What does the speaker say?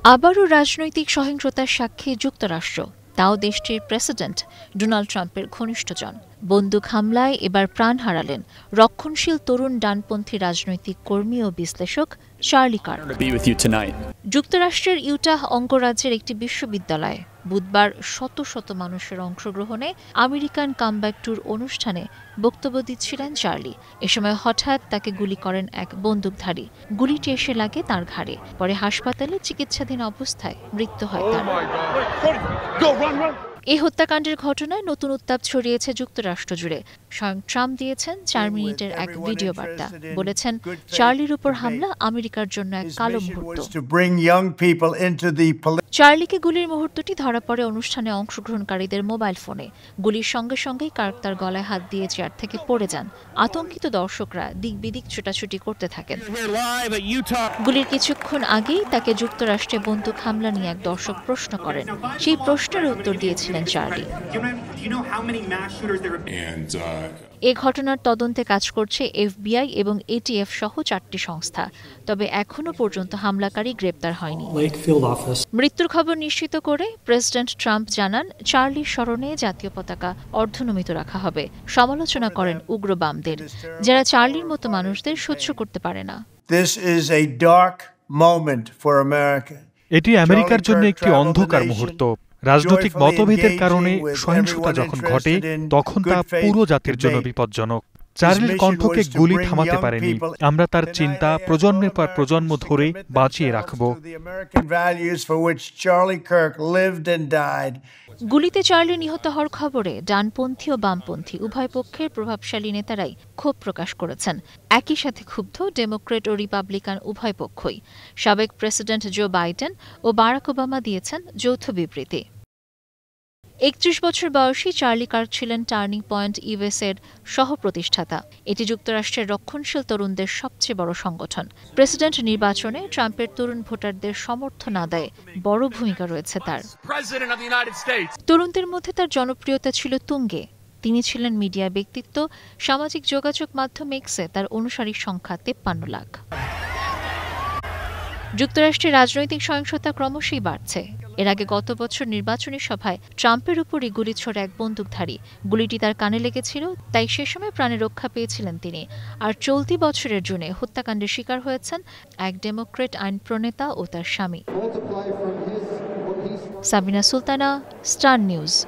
আবারও রাজনৈতিক সহিংসতার সাক্ষী যুক্তরাষ্ট্র, তাও দেশটির প্রেসিডেন্ট ডোনাল্ড ট্রাম্পের ঘনিষ্ঠজন। বন্দুক হামলায় এবার প্রাণ হারালেন রক্ষণশীল তরুণ ডানপন্থী রাজনৈতিক কর্মী ও বিশ্লেষক চার্লি কার্ক। যুক্তরাষ্ট্রের ইউটাহ অঙ্গরাজ্যের একটি বিশ্ববিদ্যালয়ে বুধবার শত শত মানুষের অংশগ্রহণে আমেরিকান কামব্যাক ট্যুর অনুষ্ঠানে বক্তব্য দিচ্ছিলেন চার্লি। এ সময় হঠাৎ তাকে গুলি করেন এক বন্দুকধারী। গুলিটি এসে লাগে তার ঘাড়ে। পরে হাসপাতালে চিকিৎসাধীন অবস্থায় মৃত্যু হয় তার। এই হত্যাকাণ্ডের ঘটনায় নতুন উত্তাপ ছড়িয়েছে যুক্তরাষ্ট্র জুড়ে। স্বয়ং ট্রাম্প দিয়েছেন ৪ মিনিটের এক ভিডিও বার্তা। বলেছেন, চার্লির উপর হামলা আমেরিকার জন্য এক কালো মুহূর্ত। চার্লিকে গুলির মুহূর্তটি ধরা পড়ে অনুষ্ঠানে অংশগ্রহণকারীদের মোবাইল ফোনে। গুলির সঙ্গে সঙ্গেই কার্ক তার গলায় হাত দিয়ে চেয়ার থেকে পড়ে যান। আতঙ্কিত দর্শকরা দিক বিদিক ছোটাছুটি করতে থাকেন। গুলির কিছুক্ষণ আগেই তাকে যুক্তরাষ্ট্রে বন্দুক হামলা নিয়ে এক দর্শক প্রশ্ন করেন। সেই প্রশ্নের উত্তর দিয়েছিলেন চার্লি। এ ঘটনার তদন্তে কাজ করছে FBI এবং ATF সহ 4টি সংস্থা। তবে এখনো পর্যন্ত হামলাকারী গ্রেপ্তার হয়নি। মৃত্যুর খবর নিশ্চিত করে প্রেসিডেন্ট ট্রাম্প জানান, চার্লির স্মরণে জাতীয় পতাকা অর্ধনমিত রাখা হবে। সমালোচনা করেন উগ্র বামদের, যারা চার্লির মতো মানুষদের সহ্য করতে পারে না। এটি আমেরিকার জন্য একটি অন্ধকার মুহূর্ত। রাজনৈতিক মতভেদের কারণে সহিংসতা যখন ঘটে, তখন তা পুরো জাতির জন্য বিপজ্জনক। চার্লির কণ্ঠকে গুলি থামাতে পারেনি। আমরা তার চিন্তা প্রজন্মের পর প্রজন্ম ধরে বাঁচিয়ে রাখব। গুলিতে চার্লি নিহত হওয়ার খবরে ডানপন্থী ও বামপন্থী উভয় পক্ষের প্রভাবশালী নেতারাই ক্ষোভ প্রকাশ করেছেন। একই সাথে ক্ষুব্ধ ডেমোক্রেট ও রিপাবলিকান উভয় পক্ষই। সাবেক প্রেসিডেন্ট জো বাইডেন ও বারাক ওবামা দিয়েছেন যৌথ বিবৃতি। 31 বছর বয়সী চার্লি কার্ক ছিলেন টার্নিং পয়েন্ট ইউএসএর সহ-প্রতিষ্ঠাতা। এটি যুক্তরাষ্ট্রের রক্ষণশীল তরুণদের সবচেয়ে বড় সংগঠন। প্রেসিডেন্ট নির্বাচনে ট্রাম্পের তরুণ ভোটারদের সমর্থন আদায়ে বড় ভূমিকা রয়েছে তার। তরুণদের মধ্যে তার জনপ্রিয়তা ছিল তুঙ্গে। তিনি ছিলেন মিডিয়া ব্যক্তিত্ব। সামাজিক যোগাযোগ মাধ্যম এক্সে তার অনুসারীর সংখ্যা 53 লাখ। যুক্তরাষ্ট্রে রাজনৈতিক সহিংসতা ক্রমশই বাড়ছে। এর আগে গত বছর নির্বাচনী সভায় ট্রাম্পের উপরই গুলি ছোড়ে এক বন্দুকধারী। গুলিটি তার কানে লেগেছিল, তাই সে সময় প্রাণে রক্ষা পেয়েছিলেন তিনি। আর চলতি বছরের জুনে হত্যাকাণ্ডের শিকার হয়েছেন এক ডেমোক্রেট আইন প্রণেতা ও তার স্বামী। Sabina Sultana, star news.